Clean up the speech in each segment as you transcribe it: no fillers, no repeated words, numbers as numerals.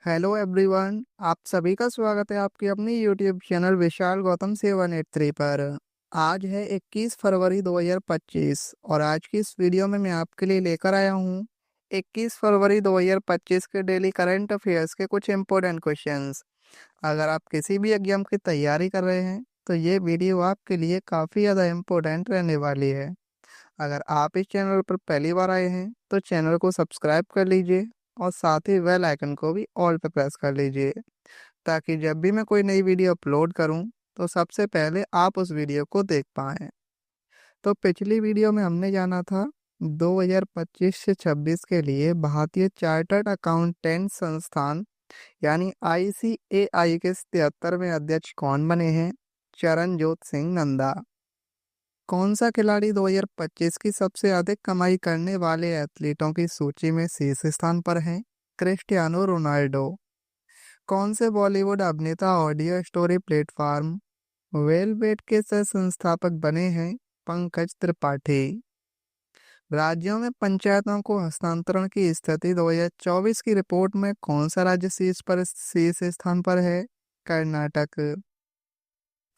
Hello everyone, आप सभी का स्वागत है आपकी अपनी यूट्यूब चैनल विशाल गौतम 783 पर। आज है 21 फरवरी 2025 और आज की इस वीडियो में मैं आपके लिए लेकर आया हूँ 21 फरवरी 2025 के डेली करंट अफेयर्स के कुछ इम्पोर्टेंट क्वेश्चंस। अगर आप किसी भी एग्जाम की तैयारी कर रहे हैं तो ये वीडियो आपके लिए काफ़ी ज़्यादा इम्पोर्टेंट रहने वाली है। अगर आप इस चैनल पर पहली बार आए हैं तो चैनल को सब्सक्राइब कर लीजिए और साथ ही बेल आइकन को भी ऑल पे प्रेस कर लीजिए, ताकि जब भी मैं कोई नई वीडियो अपलोड करूं तो सबसे पहले आप उस वीडियो को देख पाएं। तो पिछली वीडियो में हमने जाना था 2025 से 26 के लिए भारतीय चार्टर्ड अकाउंटेंट संस्थान यानी ICAI के 73वें अध्यक्ष कौन बने हैं। चरणजोत सिंह नंदा। कौन सा खिलाड़ी 2025 की सबसे अधिक कमाई करने वाले एथलीटों की सूची में शीर्ष स्थान पर है। Cristiano Ronaldo. कौन से बॉलीवुड अभिनेता ऑडियो स्टोरी प्लेटफॉर्म वेलबेट के सह संस्थापक बने हैं। पंकज त्रिपाठी। राज्यों में पंचायतों को हस्तांतरण की स्थिति 2024 की रिपोर्ट में कौन सा राज्य शीर्ष स्थान पर है। कर्नाटक।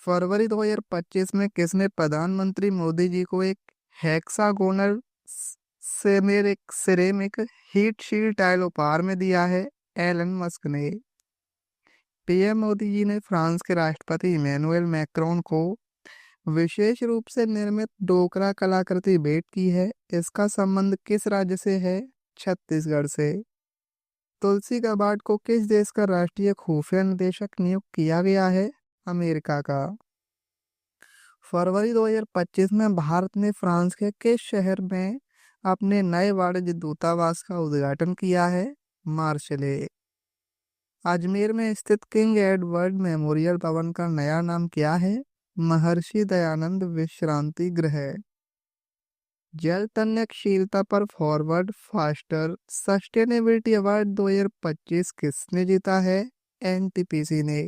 फरवरी 2025 में किसने प्रधानमंत्री मोदी जी को एक hexagonal ceramic heat shield tile उपहार में दिया है। एलन मस्क ने। पीएम मोदी जी ने फ्रांस के राष्ट्रपति इमैनुअल मैक्रोन को विशेष रूप से निर्मित डोकरा कलाकृति भेंट की है। इसका संबंध किस राज्य से है। छत्तीसगढ़ से। तुलसी गाबार्ड को किस देश का राष्ट्रीय खुफिया निदेशक नियुक्त किया गया है। अमेरिका का। फरवरी 2025 में भारत ने फ्रांस के किस शहर में अपने नए वाणिज्य दूतावास का उद्घाटन किया है। मार्शले। अजमेर में स्थित किंग एडवर्ड मेमोरियल भवन का नया नाम क्या है। महर्षि दयानंद विश्रांति गृह। जल तन्यकशीलता पर फॉरवर्ड फास्टर सस्टेनेबिलिटी अवार्ड 2025 किसने जीता है। एनटीपीसी ने।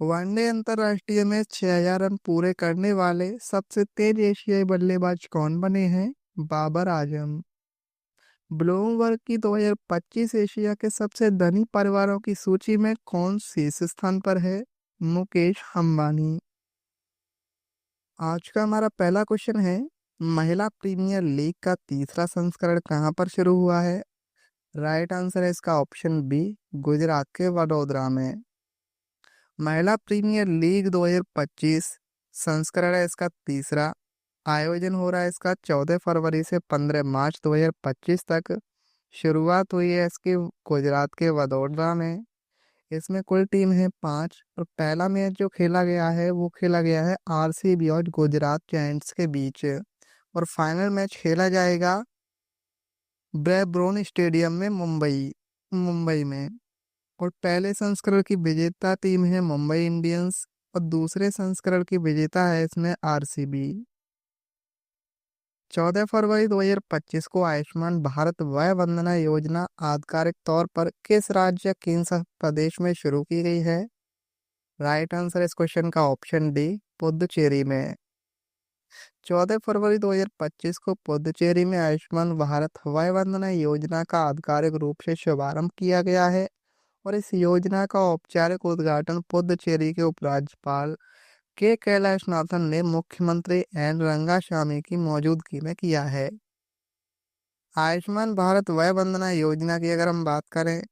वनडे अंतरराष्ट्रीय में 6000 रन पूरे करने वाले सबसे तेज एशियाई बल्लेबाज कौन बने हैं। बाबर आजम। ब्लूमबर्ग की 2025 एशिया के सबसे धनी परिवारों की सूची में कौन शीर्ष स्थान पर है। मुकेश अंबानी। आज का हमारा पहला क्वेश्चन है, महिला प्रीमियर लीग का तीसरा संस्करण कहाँ पर शुरू हुआ है। राइट आंसर है इसका ऑप्शन बी, गुजरात के वडोदरा में। महिला प्रीमियर लीग 2025 संस्करण है इसका तीसरा। आयोजन हो रहा है इसका 14 फरवरी से 15 मार्च 2025 तक। शुरुआत हुई है इसकी गुजरात के वडोदरा में। इसमें कुल टीम है 5 और पहला मैच जो खेला गया है वो खेला गया है आरसीबी और गुजरात जायंट्स के बीच। और फाइनल मैच खेला जाएगा ब्रेबॉर्न स्टेडियम में मुंबई में। और पहले संस्करण की विजेता टीम है मुंबई इंडियंस और दूसरे संस्करण की विजेता है इसमें आरसीबी। 14 फरवरी 2025 को आयुष्मान भारत वय वंदना योजना आधिकारिक तौर पर किस राज्य या केंद्र शासित प्रदेश में शुरू की गई है। राइट आंसर इस क्वेश्चन का ऑप्शन डी, पुदुचेरी में। 14 फरवरी 2025 को पुदुचेरी में आयुष्मान भारत वय वंदना योजना का आधिकारिक रूप से शुभारंभ किया गया है। और इस योजना का औपचारिक उद्घाटन पुदुचेरी के उपराज्यपाल के कैलाशनाथन ने मुख्यमंत्री एन रंगास्वामी की मौजूदगी में किया है। आयुष्मान भारत वय वंदना योजना की अगर हम बात करें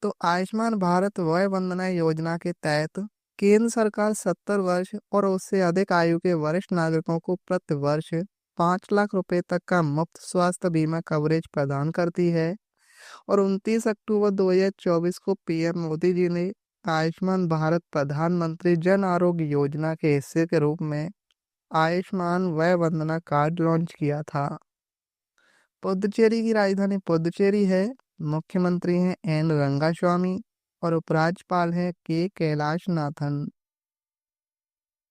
तो आयुष्मान भारत वय वंदना योजना के तहत केंद्र सरकार 70 वर्ष और उससे अधिक आयु के वरिष्ठ नागरिकों को प्रति वर्ष 5 लाख रुपए तक का मुफ्त स्वास्थ्य बीमा कवरेज प्रदान करती है। और 29 अक्टूबर 2024 को पीएम मोदी जी ने आयुष्मान भारत प्रधानमंत्री जन आरोग्य योजना के हिस्से के रूप में आयुष्मान वय वंदना कार्ड लॉन्च किया था। पुदुचेरी की राजधानी पुदुचेरी है। मुख्यमंत्री हैं एन रंगास्वामी और उपराज्यपाल हैं के कैलाशनाथन।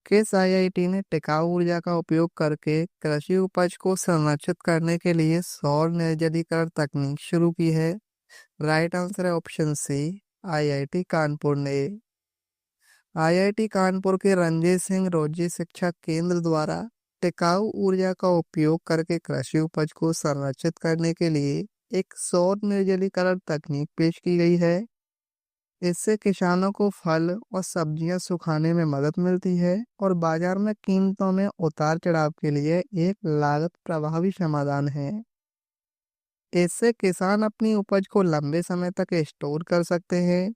किस आईआईटी ने टिकाऊ ऊर्जा का उपयोग करके कृषि उपज को संरक्षित करने के लिए सौर निर्जलीकरण तकनीक शुरू की है। राइट आंसर है ऑप्शन सी, आईआईटी कानपुर ने। आईआईटी कानपुर के रणजीत सिंह रोजी शिक्षा केंद्र द्वारा टिकाऊ ऊर्जा का उपयोग करके कृषि उपज को संरक्षित करने के लिए एक सौर निर्जलीकरण तकनीक पेश की गई है। इससे किसानों को फल और सब्जियां सुखाने में मदद मिलती है और बाजार में कीमतों में उतार चढ़ाव के लिए एक लागत प्रभावी समाधान है। इससे किसान अपनी उपज को लंबे समय तक स्टोर कर सकते हैं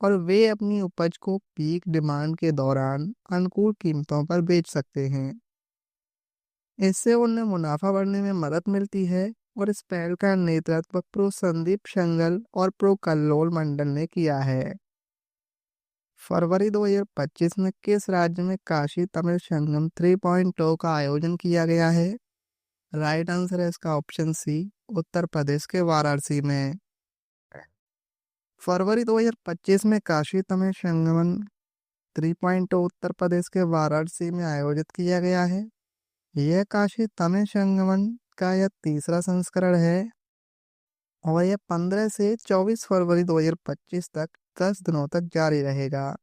और वे अपनी उपज को पीक डिमांड के दौरान अनुकूल कीमतों पर बेच सकते हैं। इससे उन्हें मुनाफा बढ़ने में मदद मिलती है और इस पहल का नेतृत्व प्रो संदीप शंगल और प्रो कल्लोल मंडल ने किया है। फरवरी 2025 में किस राज्य में काशी तमिल संगम 3.0 का आयोजन किया गया है? राइट आंसर है इसका ऑप्शन सी, उत्तर प्रदेश के वाराणसी में। फरवरी 2025 में काशी तमिल संगमम 3.0 उत्तर प्रदेश के वाराणसी में आयोजित किया गया है। यह काशी तमिल संगमम का यह तीसरा संस्करण है और यह 15 से 24 फरवरी 2025 तक 10 दिनों तक जारी रहेगा।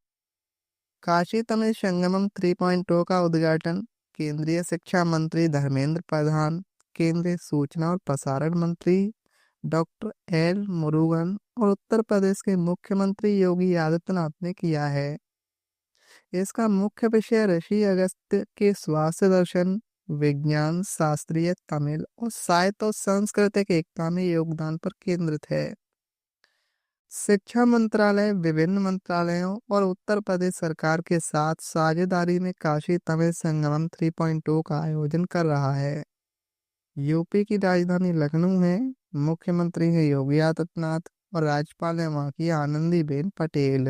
काशी तमिल संगमम 3.0 का उद्घाटन केंद्रीय शिक्षा मंत्री धर्मेंद्र प्रधान, केंद्रीय सूचना और प्रसारण मंत्री डॉक्टर एल मुरुगन और उत्तर प्रदेश के मुख्यमंत्री योगी आदित्यनाथ ने किया है। इसका मुख्य विषय ऋषि अगस्त्य के स्वास्थ्य दर्शन, विज्ञान, शास्त्रीय तमिल और साहित्य और सांस्कृतिक एकता में योगदान पर केंद्रित है। शिक्षा मंत्रालय विभिन्न मंत्रालयों और उत्तर प्रदेश सरकार के साथ साझेदारी में काशी तमिल संगमम 3.0 का आयोजन कर रहा है। यूपी की राजधानी लखनऊ है। मुख्यमंत्री है योगी आदित्यनाथ और राज्यपाल है वहाँ की आनंदीबेन पटेल।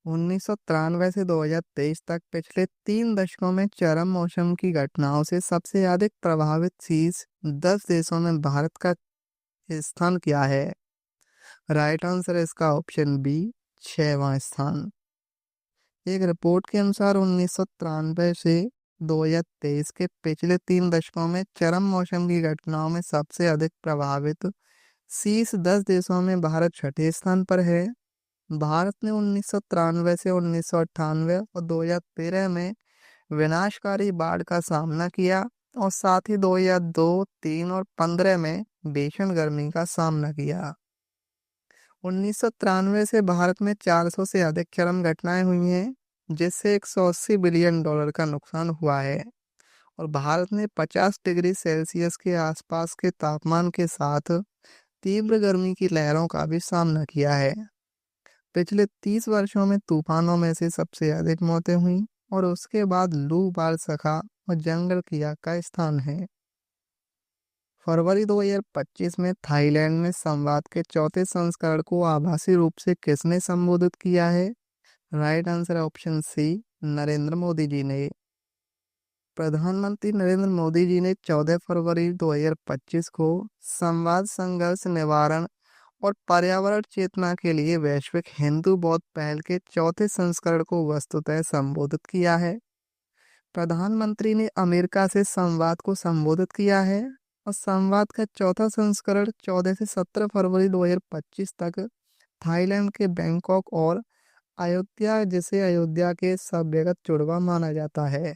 1993 से 2023 तक पिछले 3 दशकों में चरम मौसम की घटनाओं से सबसे अधिक प्रभावित शीर्ष 10 देशों में भारत का स्थान क्या है? राइट आंसर है इसका ऑप्शन बी, 6वां स्थान। एक रिपोर्ट के अनुसार 1993 से 2023 के पिछले 3 दशकों में चरम मौसम की घटनाओं में सबसे अधिक प्रभावित शीर्ष 10 देशों में भारत छठे स्थान पर है। भारत ने 1993 से 1998 और 2013 में विनाशकारी बाढ़ का सामना किया और साथ ही 2002, 3 और 15 में भीषण गर्मी का सामना किया। 1993 से भारत में 400 से अधिक चरम घटनाएं हुई हैं, जिससे 180 बिलियन डॉलर का नुकसान हुआ है और भारत ने 50 डिग्री सेल्सियस के आसपास के तापमान के साथ तीव्र गर्मी की लहरों का भी सामना किया है। पिछले 30 वर्षों में तूफानों में से सबसे अधिक मौतें हुई और उसके बाद लू, बारसखा और जंगल की आग का स्थान है। फरवरी 2025 में थाईलैंड में संवाद के चौथे संस्करण को आभासी रूप से किसने संबोधित किया है? राइट आंसर है ऑप्शन सी, नरेंद्र मोदी जी ने। प्रधानमंत्री नरेंद्र मोदी जी ने 14 फरवरी 2025 को संवाद, संघर्ष निवारण और पर्यावरण चेतना के लिए वैश्विक हिंदू बौद्ध पहल के चौथे संस्करण को वस्तुतः संबोधित किया है। प्रधानमंत्री ने अमेरिका से संवाद को संबोधित किया है और संवाद का चौथा संस्करण 14 से 17 फरवरी 2025 तक थाईलैंड के बैंकॉक और अयोध्या, जिसे अयोध्या के सभ्यगत जुड़वा माना जाता है।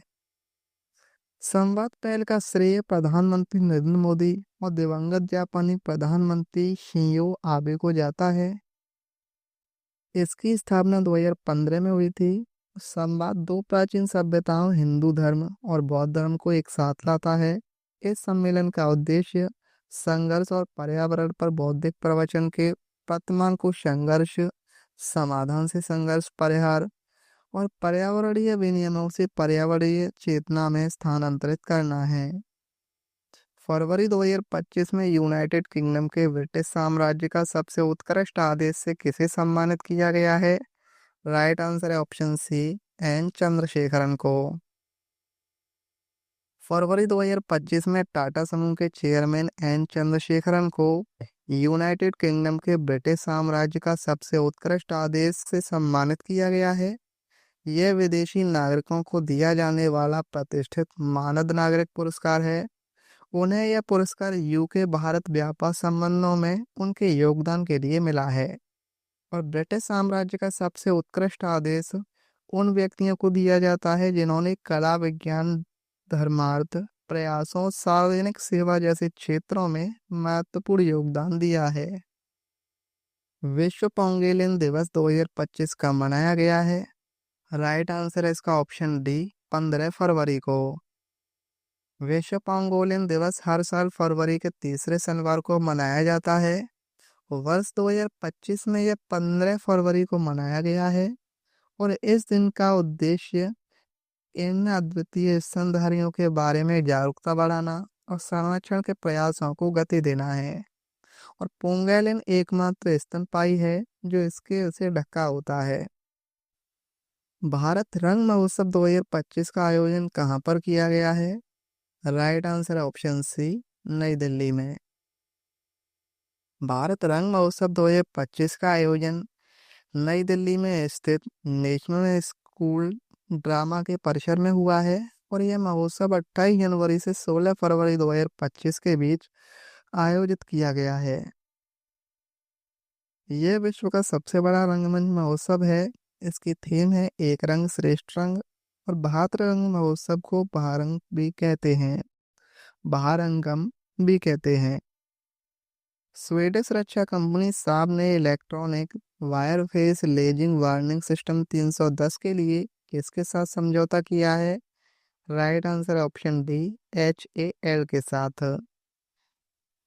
संवाद पहल का श्रेय प्रधानमंत्री नरेंद्र मोदी और दिवंगत जापानी प्रधानमंत्री शिंजो आबे को जाता है। इसकी स्थापना 2015 में हुई थी। संवाद दो प्राचीन सभ्यताओं हिंदू धर्म और बौद्ध धर्म को एक साथ लाता है। इस सम्मेलन का उद्देश्य संघर्ष और पर्यावरण पर बौद्धिक प्रवचन के वर्तमान को संघर्ष, समाधान से संघर्ष परिहार और पर्यावरणीय विनियमों से पर्यावरणीय चेतना में स्थानांतरित करना है। फरवरी 2025 में यूनाइटेड किंगडम के ब्रिटिश साम्राज्य का सबसे उत्कृष्ट आदेश से किसे सम्मानित किया गया है? राइट आंसर है ऑप्शन सी, एन चंद्रशेखरन को। फरवरी 2025 में टाटा समूह के चेयरमैन एन चंद्रशेखरन को यूनाइटेड किंगडम के ब्रिटिश साम्राज्य का सबसे उत्कृष्ट आदेश से सम्मानित किया गया है। यह विदेशी नागरिकों को दिया जाने वाला प्रतिष्ठित मानद नागरिक पुरस्कार है। उन्हें यह पुरस्कार यूके भारत व्यापार संबंधों में उनके योगदान के लिए मिला है और ब्रिटिश साम्राज्य का सबसे उत्कृष्ट आदेश उन व्यक्तियों को दिया जाता है जिन्होंने कला, विज्ञान, धर्मार्थ, प्रयासों सार्वजनिक सेवा जैसे क्षेत्रों में महत्वपूर्ण योगदान दिया है। विश्व पेंगुइन दिवस 2025 का मनाया गया है। राइट आंसर है इसका ऑप्शन डी, 15 फरवरी को। विश्व पेंगुइन दिवस हर साल फरवरी के तीसरे शनिवार को मनाया जाता है। वर्ष 2025 में यह 15 फरवरी को मनाया गया है और इस दिन का उद्देश्य इन अद्वितीय स्तनधारियों के बारे में जागरूकता बढ़ाना और संरक्षण के प्रयासों को गति देना है। और पेंगुइन एकमात्र स्तनपायी है जो इसके उसे ढका होता है। भारत रंग महोत्सव 2025 का आयोजन कहाँ पर किया गया है? राइट आंसर है ऑप्शन सी, नई दिल्ली में। भारत रंग महोत्सव 2025 का आयोजन नई दिल्ली में स्थित नेशनल स्कूल ड्रामा के परिसर में हुआ है और यह महोत्सव 28 जनवरी से 16 फरवरी 2025 के बीच आयोजित किया गया है। यह विश्व का सबसे बड़ा रंगमंच महोत्सव है। इसकी थीम है एक रंग श्रेष्ठ रंग और भारत रंग महोत्सव को बहारंग भी कहते हैं, बहारंगम भी कहते हैं। स्वीडिश रक्षा कंपनी साब ने इलेक्ट्रॉनिक वायरफेस लेजिंग वार्निंग सिस्टम 310 के लिए किसके साथ समझौता किया है? Right answer option D, HAL के साथ।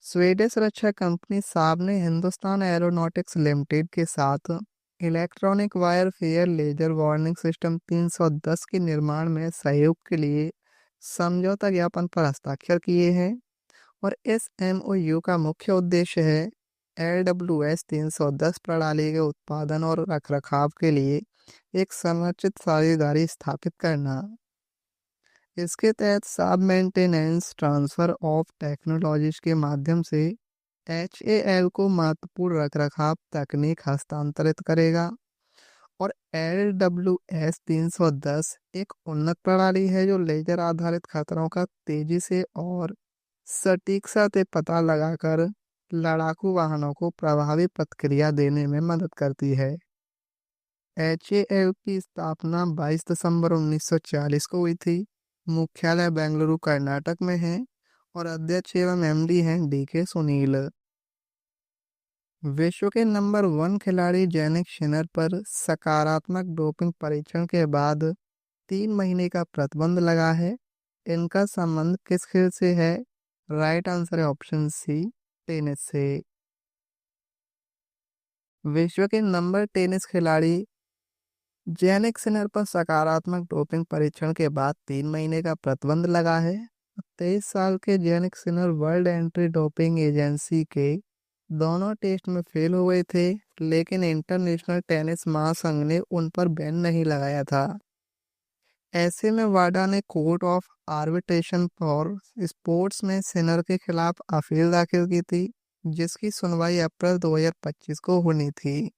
स्वीडिश रक्षा कंपनी साब ने हिंदुस्तान एरोनॉटिक्स लिमिटेड के साथ इलेक्ट्रॉनिक वायरफेयर लेजर वार्निंग सिस्टम 310 के निर्माण में सहयोग के लिए समझौता ज्ञापन पर हस्ताक्षर किए हैं और इस MOU का मुख्य उद्देश्य है LWS 310 प्रणाली के उत्पादन और रखरखाव के लिए एक संरचित साझेदारी स्थापित करना। इसके तहत साब मेंटेनेंस ट्रांसफर ऑफ टेक्नोलॉजीज के माध्यम से HAL को महत्वपूर्ण रखरखाव तकनीक हस्तांतरित करेगा और LWS 310 एक उन्नत प्रणाली है जो लेजर आधारित खतरों का तेजी से और सटीकता से पता लगाकर लड़ाकू वाहनों को प्रभावी प्रतिक्रिया देने में मदद करती है। HAL की स्थापना 22 दिसंबर 1940 को हुई थी। मुख्यालय बेंगलुरु कर्नाटक में है और अध्यक्ष एवं MD हैं DK सुनील। विश्व के नंबर 1 खिलाड़ी जैनिक सिनर पर सकारात्मक डोपिंग परीक्षण के बाद 3 महीने का प्रतिबंध लगा है। इनका संबंध किस खेल से है? राइट आंसर है ऑप्शन सी, टेनिस से। विश्व के नंबर टेनिस खिलाड़ी जैनिक सिनर पर सकारात्मक डोपिंग परीक्षण के बाद 3 महीने का प्रतिबंध लगा है। 23 साल के Jannik Sinner world anti doping agency के दोनों टेस्ट में फेल हो गए थे, लेकिन इंटरनेशनल टेनिस महासंघ ने उन पर बैन नहीं लगाया था। ऐसे में वाडा ने court of arbitration for sports में सिनर के खिलाफ अपील दाखिल की थी, जिसकी सुनवाई अप्रैल 2025 को होनी थी।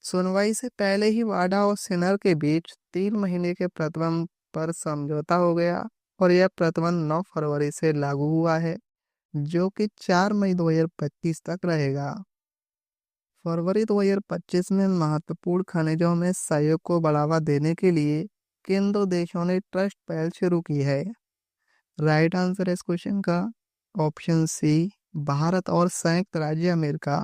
सुनवाई से पहले ही वाडा और सिनर के बीच 3 महीने के प्रतिबंध पर समझौता हो गया और यह प्रतिबंध 9 फरवरी से लागू हुआ है, जो कि 4 मई 2025 तक रहेगा। फरवरी 2025 में महत्वपूर्ण खनिजों में सहयोग को बढ़ावा देने के लिए किन दो देशों ने ट्रस्ट पहल शुरू की है? राइट आंसर है इस क्वेश्चन का ऑप्शन सी, भारत और संयुक्त राज्य अमेरिका।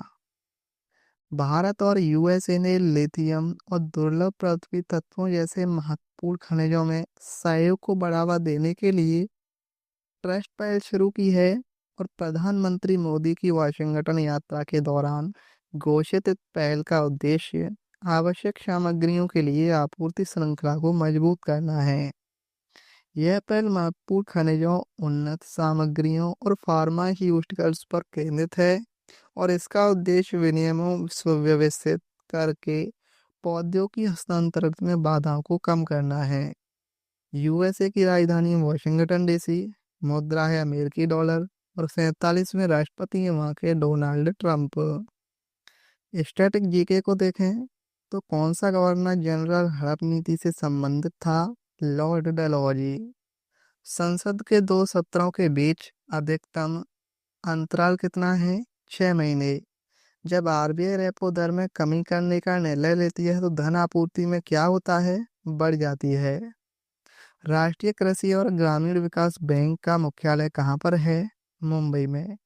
भारत और USA ने लिथियम और दुर्लभ पृथ्वी तत्वों जैसे महत्वपूर्ण खनिजों में सहयोग को बढ़ावा देने के लिए ट्रस्ट पहल शुरू की है और प्रधानमंत्री मोदी की वाशिंगटन यात्रा के दौरान घोषित इस पहल का उद्देश्य आवश्यक सामग्रियों के लिए आपूर्ति श्रृंखला को मजबूत करना है। यह पहल महत्वपूर्ण खनिजों, उन्नत सामग्रियों और फार्मास्यूटिकल्स पर केंद्रित है और इसका उद्देश्य विनियमों सुव्यवस्थित करके पौधों की हस्तांतरण में बाधाओं को कम करना है। USA की राजधानी वाशिंगटन DC, मुद्रा है अमेरिकी डॉलर और 47वें राष्ट्रपति हैं वहाँ के डोनाल्ड ट्रंप। स्टैटिक GK को देखें तो कौन सा गवर्नर जनरल हड़प नीति से संबंधित था? लॉर्ड डलहौजी। संसद के 2 सत्रों के बीच अधिकतम अंतराल कितना है? 6 महीने। जब RBI रेपो दर में कमी करने का निर्णय लेती है तो धन आपूर्ति में क्या होता है? बढ़ जाती है। राष्ट्रीय कृषि और ग्रामीण विकास बैंक का मुख्यालय कहाँ पर है? मुंबई में।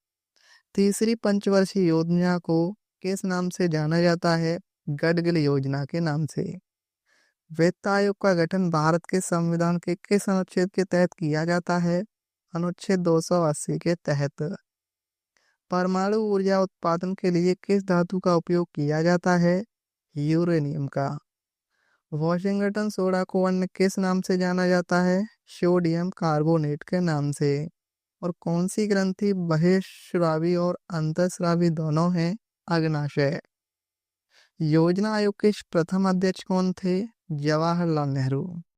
तीसरी पंचवर्षीय योजना को किस नाम से जाना जाता है? गडगिल योजना के नाम से। वित्त आयोग का गठन भारत के संविधान के किस अनुच्छेद के तहत किया जाता है? अनुच्छेद 280 के तहत। परमाणु ऊर्जा उत्पादन के लिए किस धातु का उपयोग किया जाता है? यूरेनियम का। वॉशिंगटन सोडा को अन्य किस नाम से जाना जाता है? सोडियम कार्बोनेट के नाम से। और कौन सी ग्रंथि बहिःस्रावी और अंतःस्रावी दोनों हैं? अग्नाशय। योजना आयोग के प्रथम अध्यक्ष कौन थे? जवाहरलाल नेहरू।